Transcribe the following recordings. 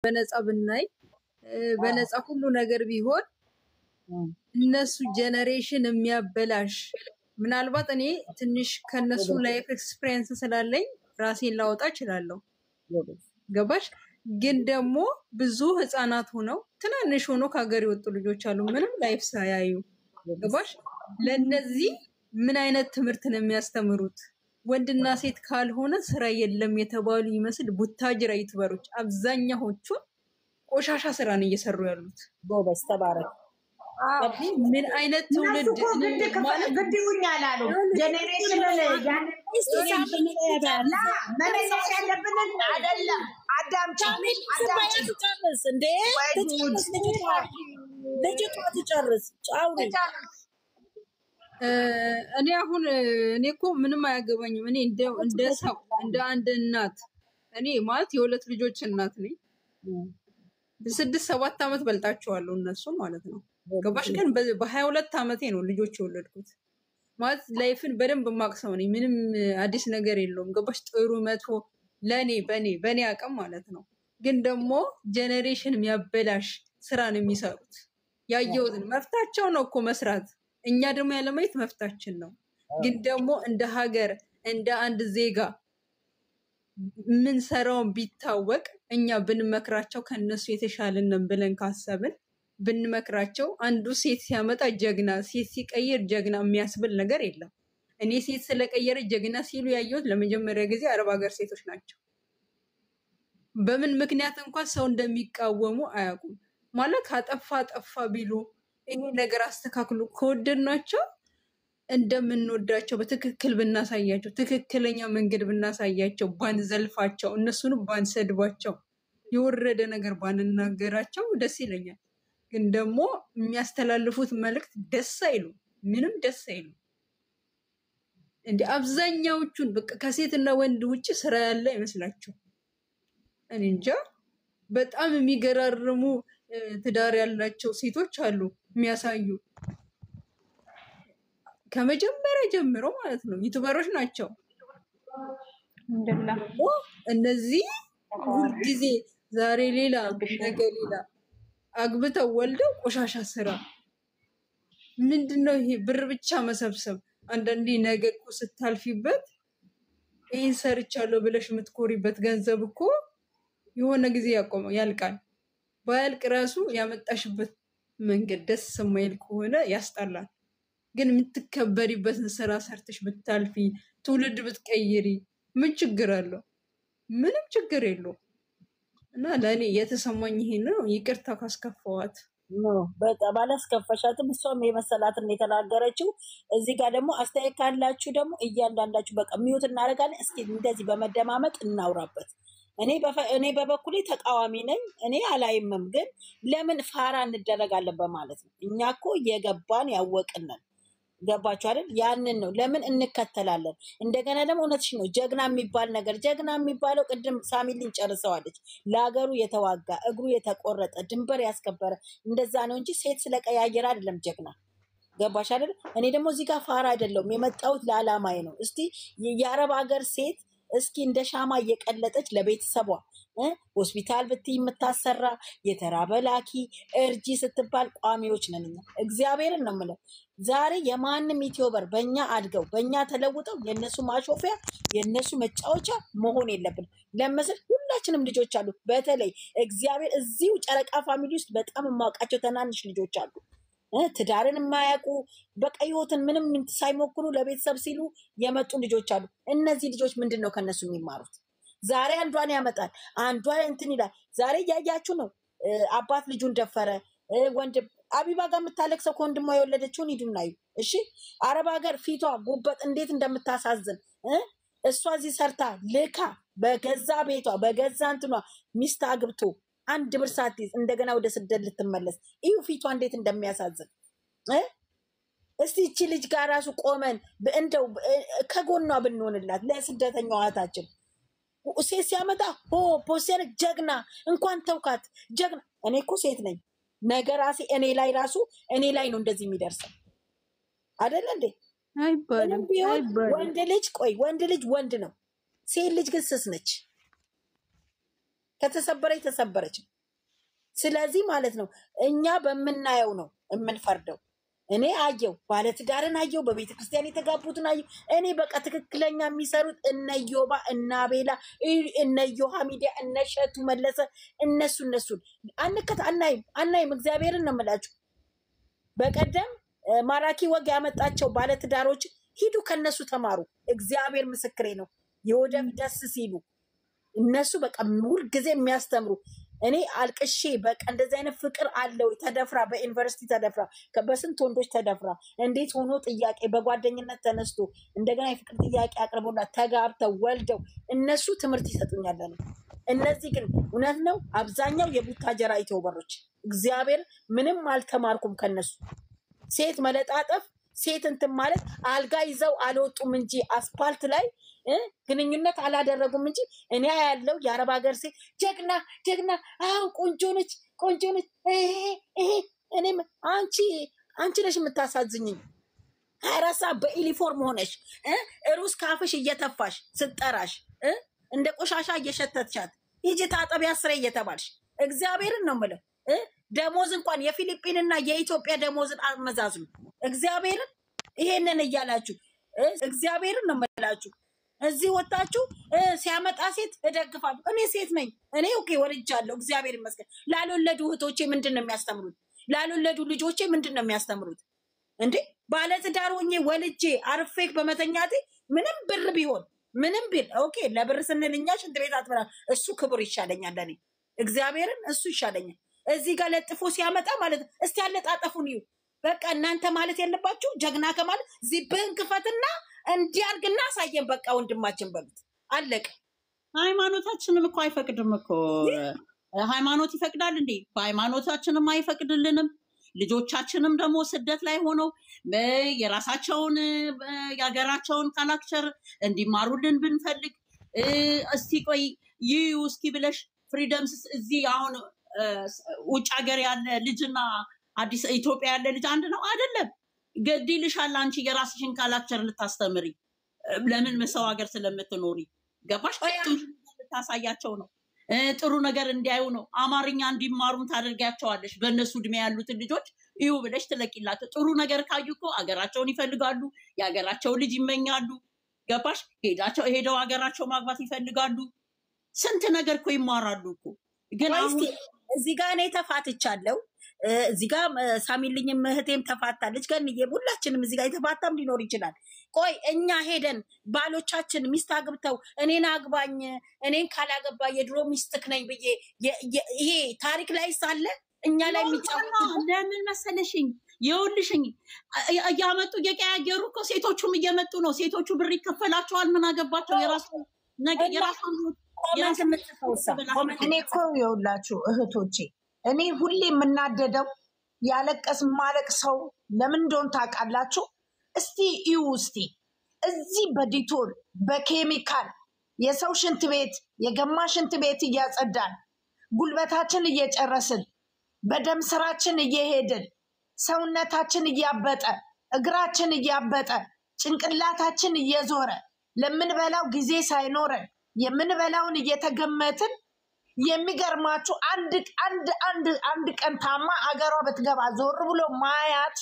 በነፃ ብናይ በነፃ ሁሉ ነገር ቢሆን እነሱ ጄነሬሽን የሚያበላሽ ምናልባት እኔ ትንሽ ከነሱ ላይፍ ኤክስፒሪየንስ ስላለኝ ራሴን ላወጣ እችላለሁ ገባሽ ግን ደግሞ ብዙ ህፃናት ሆነው ትናንሽ ሆኖ ከሀገር የወጡ ልጆች አሉ ምንም ላይፍ ሳያዩ ገባሽ ለነዚህ ምን አይነት ትምህርት ነው የሚያስተምሩት ወንድና ሴት ካልሆነ ስራ የለም የተባሉ ይመስል ቡታጅራ ይትበሮች አብዛኛዎቹ ቆሻሻ ስራ ነው እየሰሩ ያሉት ጎበዝ ተባረክ ምን አይነት ትውልድ ማለት ግድውኛል አሉ ጄነሬሽን ያን ላ መመለስ ያለብን አይደለም አዳምጪ ትጨርስ እንዴ ልጅቷ ትጨርስ ጫው እኔ አሁን እኔ እኮ ምንም አያገባኝም እኔ እንደ ሰው እንደ አንድ እናት እኔ ማለት የሁለት ልጆች እናት ነኝ በ6-7 አመት በልጣቸዋለሁ እነሱ ማለት ነው ገባሽ ግን በ22 አመቴ ነው ልጆች የወለድኩት ማለት ላይፍን በደንብ ማቅሰው ነኝ ምንም አዲስ ነገር የለውም ገባሽ ጥሩ መጥፎ ለኔ በኔ አቀም ማለት ነው ግን ደግሞ ጄነሬሽን የሚያበላሽ ስራ ነው የሚሰሩት ያየውትን መፍታቸው ነው እኮ መስራት እኛ ደግሞ ያለማየት መፍታችን ነው ግን ደግሞ እንደ ሀገር እንደ አንድ ዜጋ ምን ሰራውን ቢታወቅ እኛ ብንመክራቸው ከነሱ የተሻለንን ብለን ካሰብን ብንመክራቸው አንዱ ሴት ሲያመጣ ጀግና ሴት ሲቀየር ጀግና የሚያስብል ነገር የለም እኔ ሴት ስለቀየረ ጀግና ሲሉ ያየሁት ለመጀመሪያ ጊዜ አረብ ሀገር ሴቶች ናቸው በምን ምክንያት እንኳን ሰው እንደሚቃወሙ አያውቁም ማለት አጠፋ ቢሉ ይሄ ነገር አስተካክሉ ከወደድናቸው እንደምንወዳቸው በትክክል ብናሳያቸው ትክክለኛ መንገድ ብናሳያቸው ባንዘልፋቸው እነሱን ባንሰድባቸው የወረደ ነገር ባንናገራቸው ደስ ይለኛል ግን ደግሞ የሚያስተላልፉት መልእክት ደስ አይሉ ምንም ደስ አይሉ እንዴ አብዛኛዎቹን በቃ ከሴትና ወንድ ውጪ ስራ ያለ ይመስላችሁ እኔ እንጃ በጣም የሚገራርሙ ትዳር ያላቸው ሴቶች አሉ የሚያሳዩ ከመጀመሪያ ጀምሮ ማለት ነው ዩቲዩበሮች ናቸው እንደላ እነዚህ ሁሉ ጊዜ ዛሬ ሌላ ነገ ሌላ አግብተው ወልደው ቆሻሻ ስራ ምንድነው ይሄ ብር ብቻ መሰብሰብ አንዳንዴ ነገ እኮ ስታልፊበት ይሄን ሰርቻለሁ ብለሽ የምትኮሪበት ገንዘብ እኮ የሆነ ጊዜ ያልቃል ባያልቅ ራሱ ያመጣሽበት መንገድ ደስ የማይል ከሆነ ያስጣላል ግን የምትከበሪበትን ስራ ሰርተሽ ብታልፊ ትውልድ ብትቀይሪ ምን ችግር አለው ምንም ችግር የለው እና ለኔ የተሰማኝ ይሄ ነው ይቅርታ ካስከፋዋት ነው በጣም አላስከፈሻትም እሷም የመሰላትን የተናገረችው እዚህ ጋር ደግሞ አስተያየት ካላችሁ ደግሞ እያንዳንዳችሁ በቃ ሚውት እናደርጋለን እስኪ እንደዚህ በመደማመጥ እናውራበት እኔ በበኩሌ ተቃዋሚ ነኝ እኔ አላይምም ግን ለምን ፋራ እንደረጋለን በማለት ነው እኛኮ የገባን ያወቅነን ገባችሁ አይደል ያንን ነው ለምን እንከተላለን እንደገና ደግሞ እውነትሽ ነው ጀግና የሚባል ነገር ጀግና የሚባለው ቅድም ሳሚሊን ጨርሰዋለች ለሀገሩ የተዋጋ እግሩ የተቆረጠ ድንበር ያስከበረ እንደዛ ነው እንጂ ሴት ስለቀያየረ አይደለም ጀግና ገባሽ አይደል እኔ ደግሞ እዚህ ጋር ፋራ አይደለም የመጣሁት ለዓላማዬ ነው እስቲ የአረብ ሀገር ሴት እስኪ እንደ ሻማ እየቀለጠች ለቤተሰቧ ሆስፒታል ብትይ የምታሰራ የተራበላኪ እርጂ ስትባል ቋሚዎች ነን እግዚአብሔርን ነው የምለው ዛሬ የማንም ዩቲዩበር በእኛ አድገው በእኛ ተለውጠው የነሱ ማሾፊያ የነሱ መጫወቻ መሆን የለብን ለምሳሌ ሁላችንም ልጆች አሉ በተለይ እግዚአብሔር እዚሁ ጨረቃ ፋሚሊ ውስጥ በጣም የማውቃቸው ተናንሽ ልጆች አሉ ትዳርን የማያውቁ በቃ ህይወትን ምንም ሳይሞክሩ ለቤተሰብ ሲሉ የመጡ ልጆች አሉ እነዚህ ልጆች ምንድነው ከነሱ የሚማሩት ዛሬ አንዷን ያመጣል አንዷን እንትን ይላል ዛሬ ያያችሁ ነው አባት ልጁን ደፈረ ወንድ አቢባ ጋር የምታለቅሰው ከወንድሟ የወለደችውን ይዱናዩ እሺ አረብ ሀገር ፊቷ ጉበት እንዴት እንደምታሳዝን እሷ እዚህ ሰርታ ልካ በገዛ ቤቷ በገዛ እንትኗ ሚስት አግብቶ አንድ ብር ሳትይዝ እንደገና ወደ ስደት ልትመለስ እዩ ፊቷ እንዴት እንደሚያሳዝን እስቲ እቺ ልጅ ጋር ራሱ ቆመን እንደው ከጎኗ ብንሆንላት ለስደተኛው አታችን ሴት ሲያመጣ ፖስተር ጀግና እንኳን ተውካት ጀግና እኔ እኮ ሴት ነኝ ነገራሲ እኔ ላይ ነው እንደዚህ የሚደርሰው አይደል እንዴ አይባልም ወንድ ልጅ ወንድ ነው ሴት ልጅ ግን ስስ ነች ከተሰበረች ተሰበረች። ስለዚህ ማለት ነው እኛ በምናየው ነው የምንፈርደው። እኔ አየው ባለትዳርን አየው በቤተ ክርስቲያን የተጋቡትን አየው። እኔ በቃ ትክክለኛ የሚሰሩት እነ ዮባ እነ አቤላ እነ ዮሃ ሚዲያ እነ ሸቱ መለሰ እነሱን አናይም። እግዚአብሔርን ነው የምላችሁ። በቀደም ማራኪ ወግ ያመጣቸው ባለትዳሮች ሂዱ ከነሱ ተማሩ። እግዚአብሔር ምስክሬ ነው። የወደብ ደስ ሲሉ እነሱ በቃ ሁል ጊዜ የሚያስተምሩ እኔ አልቅሼ በቃ እንደዚህ አይነት ፍቅር አለው። ተደፍራ በዩኒቨርሲቲ ተደፍራ በስንት ወንዶች ተደፍራ እንዴት ሆኖ ጥያቄ በጓደኝነት ተነስቶ እንደገና የፍቅር ጥያቄ አቅርቦላት ተጋብተው ወልደው እነሱ ትምህርት ይሰጡኛል። እነዚህ ግን እውነት ነው አብዛኛው የቡታጀራ ኢትዮበሮች እግዚአብሔር ምንም አልተማርኩም ከነሱ። ሴት መለጣጠፍ ሴት እንትን ማለት አልጋ ይዘው አልወጡም እንጂ አስፓልት ላይ ግንኙነት አላደረጉም እንጂ እኔ ያለው የአረብ ሀገር ሴት ጀግና አው ቆንጆ ነች። እኔም አንቺ ነሽ የምታሳዝኝኝ። 24 ሰዓት በዩኒፎርም ሆነሽ ሩስ ካፍሽ እየተፋሽ ስጠራሽ እንደ ቆሻሻ እየሸተትሻት ሂጂ ታጠቢያ ስሬ እየተባልሽ እግዚአብሔርን ነው የምለው። ደሞዝ እንኳን የፊሊፒንና የኢትዮጵያ ደሞዝን አመዛዝኑ። እግዚአብሔርን ይሄንን እያላችሁ እግዚአብሔርን ነው የምላችሁ። እዚህ ወጣችሁ ሲያመጣ ሴት እደግፋለሁ። እኔ ሴት ነኝ። እኔ ኦኬ ወልጃለሁ እግዚአብሔር ይመስገን። ላልወለዱ እህቶቼ ምንድነው የሚያስተምሩት? ላልወለዱ ልጆቼ ምንድነው የሚያስተምሩት? እንዴ ባለትዳር ሆኜ ወልጄ አርፌክ በመተኛቴ ምንም ብር ቢሆን ምንም ቢል ኦኬ ለብር ስንልኛ ሽንት ቤት አትበላ እሱ ክብር ይሻለኛል። ለኔ እግዚአብሔርን እሱ ይሻለኛል። እዚህ ጋር ለጥፎ ሲያመጣ ማለት እስቲ ያለጣጠፉን ይዩ። በቃ እናንተ ማለት ያለባችሁ ጀግና ከማለት ዚብህን ክፈትና እንዲያርግና አሳየን። በቃ ወንድማችን በሉት አለቀ። ሃይማኖታችንም እኮ አይፈቅድም እኮ። ሃይማኖት ይፈቅዳል እንዴ? በሃይማኖታችንም አይፈቅድልንም። ልጆቻችንም ደግሞ ስደት ላይ ሆነው የራሳቸውን የሀገራቸውን ካራክተር እንዲማሩልን ብንፈልግ እስቲ ቆይ ይዩ እስኪ ብለሽ ፍሪደምስ እዚህ አሁን ውጭ ሀገር ያለ ልጅና አዲስ ኢትዮጵያ ያለ ልጅ አንድ ነው አይደለም? ገድልሻል አንቺ የራስሽን ካራክተር ልታስተምሪ። ለምን መሰው ሀገር ስለምትኖሪ ገባሽ? ልታሳያቸው ነው። ጥሩ ነገር እንዲያዩ ነው። አማርኛ እንዲማሩም ታደርጋቸዋለሽ። በእነሱ እድሜ ያሉትን ልጆች ይሁ ብለሽ ትለቂላቸው። ጥሩ ነገር ካዩ እኮ ሀገራቸውን ይፈልጋሉ። የሀገራቸው ልጅ ይመኛሉ። ገባሽ? ሄደው ሀገራቸው ማግባት ይፈልጋሉ። ስንት ነገር እኮ ይማራሉ እኮ። ግን እዚህ ጋር እኔ ተፋትቻለሁ። እዚህ ጋር ሳሚልኝም እህቴም ተፋታለች። ገንዬ ሁላችንም እዚህ ጋር የተፋታም ሊኖር ይችላል። ቆይ እኛ ሄደን ባሎቻችን ሚስት አግብተው እኔን አግባኝ እኔን ካላገባ የድሮ ሚስትክ ነኝ ብዬ ይሄ ታሪክ ላይ ሳለ እኛ ላይ የሚጫወቱ ለምን መሰለሽኝ? ይኸውልሽኝ እያመጡ እየቀያየሩ እኮ ሴቶቹም እየመጡ ነው። ሴቶቹ ብር ይከፈላቸዋል። ምን አገባቸው? የራሱ ነገር የራሱ እኔ እኮ ይኸውላችሁ እህቶቼ እኔ ሁሌ የምናደደው ያለቀስ ማለቅ ሰው ለምን እንደሆነ ታውቃላችሁ? እስቲ እዩ እስቲ እዚህ በዲቶል በኬሚካል የሰው ሽንት ቤት የገማ ሽንት ቤት እያጸዳን ጉልበታችን እየጨረስን በደም ስራችን እየሄድን ሰውነታችን እያበጠ እግራችን እያበጠ ጭንቅላታችን እየዞረ ለምንበላው ጊዜ ሳይኖረን የምንበላውን እየተገመትን የሚገርማችሁ አንድ ቀን ታማ አገሯ በትገባ ዞር ብሎ ማያት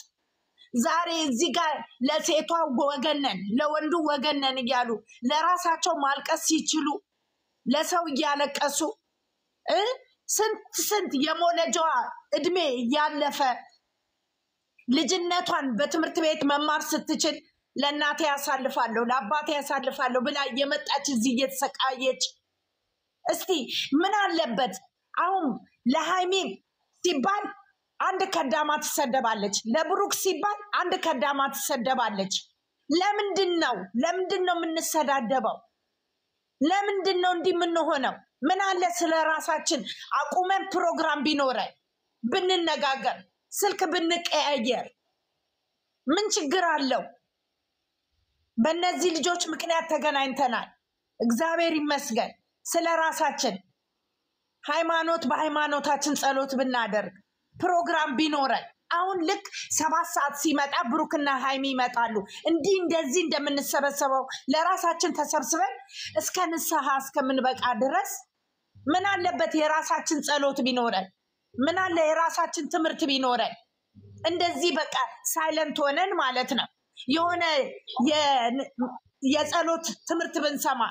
ዛሬ እዚህ ጋር ለሴቷ ወገነን ለወንዱ ወገነን እያሉ ለራሳቸው ማልቀስ ሲችሉ ለሰው እያለቀሱ ስንት የሞለጃዋ እድሜ ያለፈ ልጅነቷን በትምህርት ቤት መማር ስትችል ለእናቴ ያሳልፋለሁ ለአባቴ ያሳልፋለሁ ብላ የመጣች እዚህ እየተሰቃየች እስቲ ምን አለበት አሁን ለሃይሚ ሲባል አንድ ከዳማ ትሰደባለች፣ ለብሩክ ሲባል አንድ ከዳማ ትሰደባለች። ለምንድነው የምንሰዳደበው? ለምንድነው እንዲህ የምንሆነው? ምን አለ ስለ ራሳችን አቁመን ፕሮግራም ቢኖረን ብንነጋገር ስልክ ብንቀያየር ምን ችግር አለው? በእነዚህ ልጆች ምክንያት ተገናኝተናል። እግዚአብሔር ይመስገን። ስለ ራሳችን ሃይማኖት በሃይማኖታችን ጸሎት ብናደርግ ፕሮግራም ቢኖረን አሁን ልክ 7 ሰዓት ሲመጣ ብሩክና ሃይሚ ይመጣሉ። እንዲህ እንደዚህ እንደምንሰበሰበው ለራሳችን ተሰብስበን እስከ ንስሐ እስከምንበቃ ድረስ ምን አለበት የራሳችን ጸሎት ቢኖረን? ምን አለ የራሳችን ትምህርት ቢኖረን? እንደዚህ በቃ ሳይለንት ሆነን ማለት ነው የሆነ የጸሎት ትምህርት ብንሰማ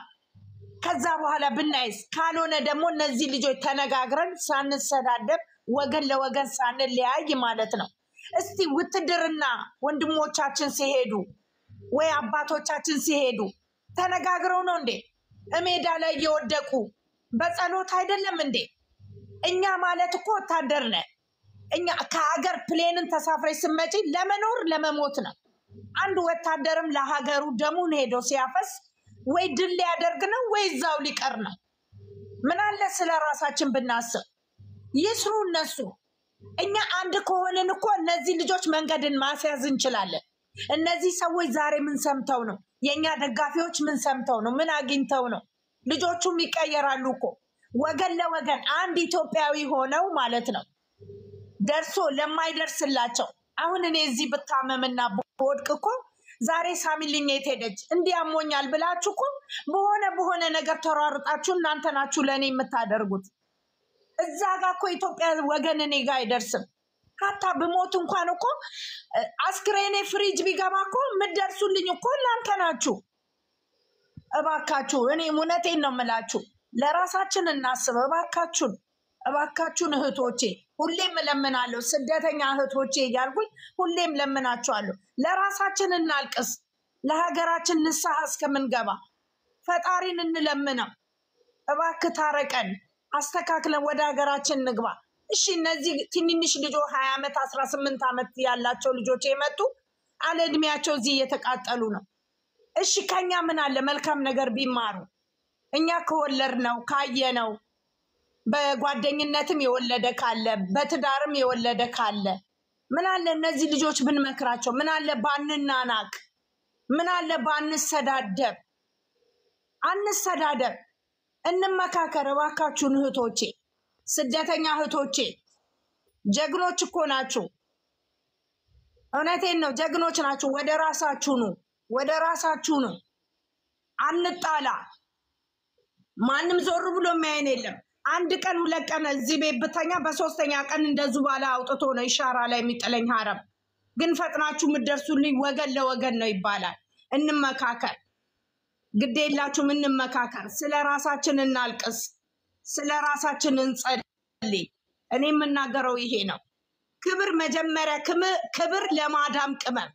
ከዛ በኋላ ብናይስ? ካልሆነ ደግሞ እነዚህ ልጆች ተነጋግረን ሳንሰዳደብ ወገን ለወገን ሳንለያይ ማለት ነው። እስቲ ውትድርና ወንድሞቻችን ሲሄዱ ወይ አባቶቻችን ሲሄዱ ተነጋግረው ነው እንዴ? ሜዳ ላይ እየወደቁ በጸሎት አይደለም እንዴ? እኛ ማለት እኮ ወታደር ነን። እኛ ከሀገር ፕሌንን ተሳፍረሽ ስትመጪ ለመኖር ለመሞት ነው። አንድ ወታደርም ለሀገሩ ደሙን ሄዶ ሲያፈስ ወይ ድል ሊያደርግ ነው ወይ እዛው ሊቀር ነው። ምን አለ ስለ ራሳችን ብናስብ? ይስሩ እነሱ። እኛ አንድ ከሆንን እኮ እነዚህ ልጆች መንገድን ማስያዝ እንችላለን። እነዚህ ሰዎች ዛሬ ምን ሰምተው ነው? የኛ ደጋፊዎች ምን ሰምተው ነው? ምን አግኝተው ነው? ልጆቹም ይቀየራሉ እኮ ወገን ለወገን አንድ ኢትዮጵያዊ ሆነው ማለት ነው ደርሶ ለማይደርስላቸው። አሁን እኔ እዚህ ብታመምና በወድቅ እኮ ዛሬ ሳሚልኝ የት ሄደች እንዲህ አሞኛል ብላችሁ እኮ በሆነ ነገር ተሯርጣችሁ እናንተ ናችሁ ለእኔ የምታደርጉት። እዛ ጋር እኮ ኢትዮጵያ ወገን እኔ ጋር አይደርስም። ሀታ ብሞት እንኳን እኮ አስክሬኔ ፍሪጅ ቢገባ እኮ የምትደርሱልኝ እኮ እናንተ ናችሁ። እባካችሁ እኔ እውነቴን ነው የምላችሁ፣ ለራሳችን እናስብ። እባካችሁን እህቶቼ፣ ሁሌም እለምናለሁ፣ ስደተኛ እህቶቼ እያልኩኝ ሁሌም ለምናችኋለሁ። ለራሳችን እናልቅስ፣ ለሀገራችን ንስሐ እስከምንገባ ፈጣሪን እንለምነው። እባክህ ታረቀን፣ አስተካክለን ወደ ሀገራችን ንግባ። እሺ እነዚህ ትንንሽ ልጆች 20 ዓመት 18 ዓመት ያላቸው ልጆች የመጡ አለ እድሜያቸው እዚህ እየተቃጠሉ ነው። እሺ ከኛ ምን አለ መልካም ነገር ቢማሩ? እኛ ከወለድ ነው ካየ ነው በጓደኝነትም የወለደ ካለ በትዳርም የወለደ ካለ ምን አለ እነዚህ ልጆች ብንመክራቸው? ምን አለ ባንናናቅ? ምን አለ ባንሰዳደብ? አንሰዳደብ፣ እንመካከር። እባካችሁን እህቶቼ፣ ስደተኛ እህቶቼ፣ ጀግኖች እኮ ናችሁ። እውነቴን ነው፣ ጀግኖች ናችሁ። ወደ ራሳችሁ ነው። አንጣላ። ማንም ዞር ብሎ የሚያየን የለም። አንድ ቀን 2 ቀን እዚህ ቤት ብተኛ በሶስተኛ ቀን እንደ ዙባላ አውጥቶ ነው ኢሻራ ላይ የሚጥለኝ ሀረም። ግን ፈጥናችሁ የምትደርሱልኝ ወገን ለወገን ነው ይባላል። እንመካከር፣ ግዴላችሁም እንመካከር። ስለ ራሳችን እናልቅስ፣ ስለ ራሳችን እንጸልይ። እኔ የምናገረው ይሄ ነው። ክብር መጀመሪያ፣ ክብር ለማዳም ቅመም፣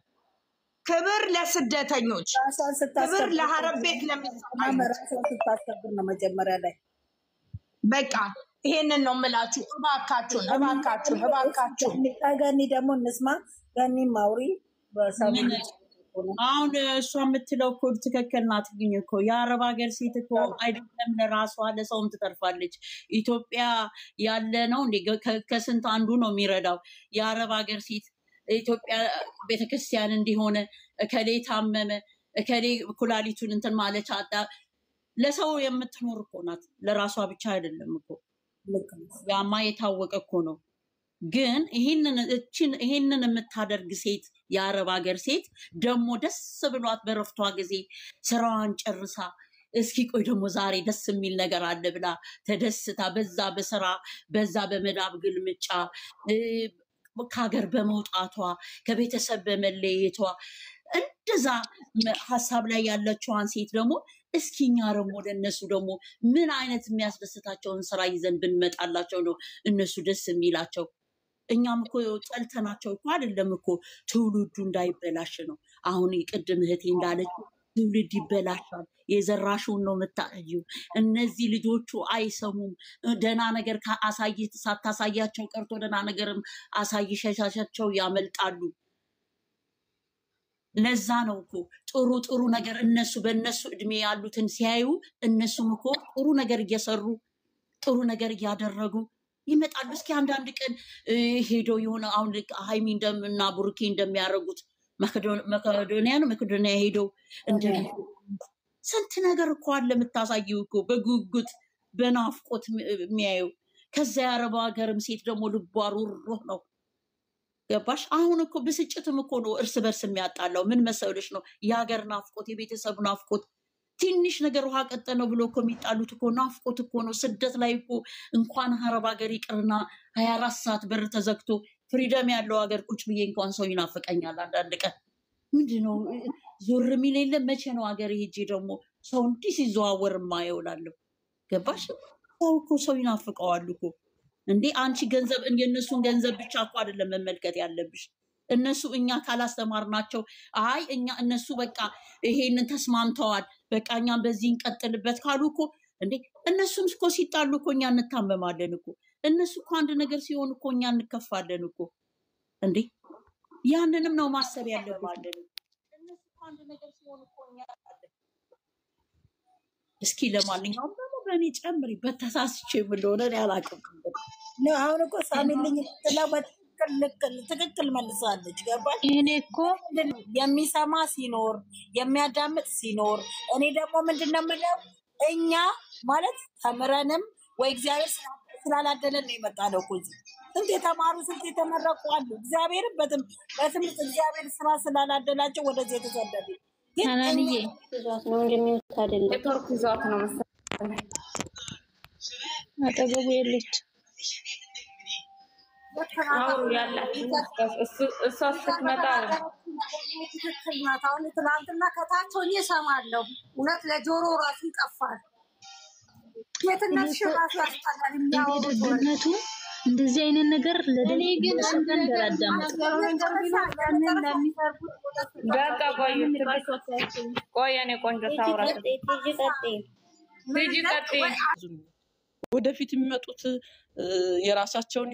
ክብር ለስደተኞች፣ ክብር ለሀረብ ቤት ስታስከብር ነው መጀመሪያ ላይ። በቃ ይሄንን ነው የምላችሁ። እባካችሁን ገኒ ደግሞ እንስማ። ገኒ ማውሪ አሁን እሷ የምትለው እኮ ትክክል ናት። ግን እኮ የአረብ ሀገር ሴት እኮ አይደለም ለራሷ ለሰውም ትተርፋለች። ኢትዮጵያ ያለ ነው እንዴ ከስንት አንዱ ነው የሚረዳው። የአረብ ሀገር ሴት ኢትዮጵያ ቤተክርስቲያን እንዲሆነ እከሌ ታመመ፣ እከሌ ኩላሊቱን እንትን ማለች አጣ፣ ለሰው የምትኖር እኮ ናት። ለራሷ ብቻ አይደለም እኮ ያማ የታወቀ እኮ ነው። ግን ይሄንን የምታደርግ ሴት የአረብ ሀገር ሴት ደግሞ ደስ ብሏት በረፍቷ ጊዜ ስራዋን ጨርሳ እስኪ ቆይ ደግሞ ዛሬ ደስ የሚል ነገር አለ ብላ ተደስታ በዛ በስራ በዛ በመዳብ ግልምጫ ከሀገር በመውጣቷ ከቤተሰብ በመለየቷ እንደዛ ሀሳብ ላይ ያለችዋን ሴት ደግሞ እስኪ እኛ ደግሞ ለእነሱ ደግሞ ምን አይነት የሚያስደስታቸውን ስራ ይዘን ብንመጣላቸው ነው እነሱ ደስ የሚላቸው? እኛም እኮ ጠልተናቸው እኮ አይደለም እኮ ትውልዱ እንዳይበላሽ ነው። አሁን ቅድም እህቴ እንዳለች ትውልድ ይበላሻል፣ የዘራሽውን ነው የምታዩ። እነዚህ ልጆቹ አይሰሙም። ደህና ነገር ሳታሳያቸው ቀርቶ ደህና ነገርም አሳይሻሻቸው ያመልጣሉ። ለዛ ነው እኮ ጥሩ ነገር እነሱ በእነሱ እድሜ ያሉትን ሲያዩ እነሱም እኮ ጥሩ ነገር እየሰሩ ጥሩ ነገር እያደረጉ ይመጣሉ። እስኪ አንዳንድ ቀን ሄዶ የሆነ አሁን ሃይሚ እና ቡሩኬ እንደሚያደርጉት መቄዶንያ ሄደው ስንት ነገር እኮ አለ የምታሳየው እኮ በጉጉት በናፍቆት የሚያዩ። ከዛ የአረብ ሀገርም ሴት ደግሞ ልቧ ሩሩህ ነው። ገባሽ? አሁን እኮ ብስጭትም እኮ ነው እርስ በርስ የሚያጣላው። ምን መሰለሽ ነው የሀገር ናፍቆት፣ የቤተሰብ ናፍቆት። ትንሽ ነገር ውሃ ቀጠነው ብሎ እኮ የሚጣሉት እኮ ናፍቆት እኮ ነው። ስደት ላይ እኮ እንኳን አረብ ሀገር ይቅርና 24 ሰዓት በር ተዘግቶ ፍሪደም ያለው ሀገር ቁጭ ብዬ እንኳን ሰው ይናፍቀኛል አንዳንድ ቀን። ምንድነው ዞር የሚል የለም። መቼ ነው ሀገር ሄጄ ደግሞ ሰው እንዲህ ሲዘዋወር ማየውላለሁ? ገባሽ? ሰው እኮ ሰው ይናፍቀዋል እኮ እንዴ። አንቺ ገንዘብ የእነሱን ገንዘብ ብቻ እኮ አይደለም መመልከት ያለብሽ። እነሱ እኛ ካላስተማርናቸው አይ እኛ እነሱ በቃ ይሄንን ተስማምተዋል በቃ እኛም በዚህ እንቀጥልበት ካሉ እኮ እንዴ እነሱም እኮ ሲጣሉ እኮ እኛ እንታመማለን እኮ። እነሱ እኮ አንድ ነገር ሲሆን እኮ እኛ እንከፋለን እኮ እንዴ። ያንንም ነው ማሰብ ያለብን። እነሱ እኮ አንድ ነገር ሲሆን እኮ እኛ እስኪ ለማንኛውም ደግሞ በእኔ ጨምሪ በተሳስቼ እንደሆነ ያላቅም ነው። አሁን እኮ ሳሚልኝ ስለበት ትክክል መልሳለች። ገባል? እኔ እኮ የሚሰማ ሲኖር የሚያዳምጥ ሲኖር እኔ ደግሞ ምንድነው የምለው እኛ ማለት ተምረንም ወይ እግዚአብሔር ስላላደለን ነው የመጣነው እኮ እዚህ። ስንት የተማሩ ስንት የተመረቁ አሉ። እግዚአብሔርን በትምህርት እግዚአብሔር ስራ ስላላደላቸው ወደዚህ የተሰደዱ ግን ታናንዬ ይዟት ነው እንደሚወጣ አይደለም። ኔትወርክ ይዟት ነው መሰለኝ አጠገቡ የለች። አውሩ ያላችሁ እሷ ስትመጣ ትክክል ናት። አሁን ትናንትና ከታች ሆኜ እሰማለሁ። እውነት ለጆሮ ራሱ ይጠፋል። የትነሽ ራሱ ያስጠላል የሚያወሩት ደግነቱ እንደዚህ አይነት ነገር ለደኔ ግን እንደራዳም በቃ ቆይ እኔ ቆንጆ ታውራ ትጂ ቀጥይ። ወደፊት የሚመጡት የራሳቸውን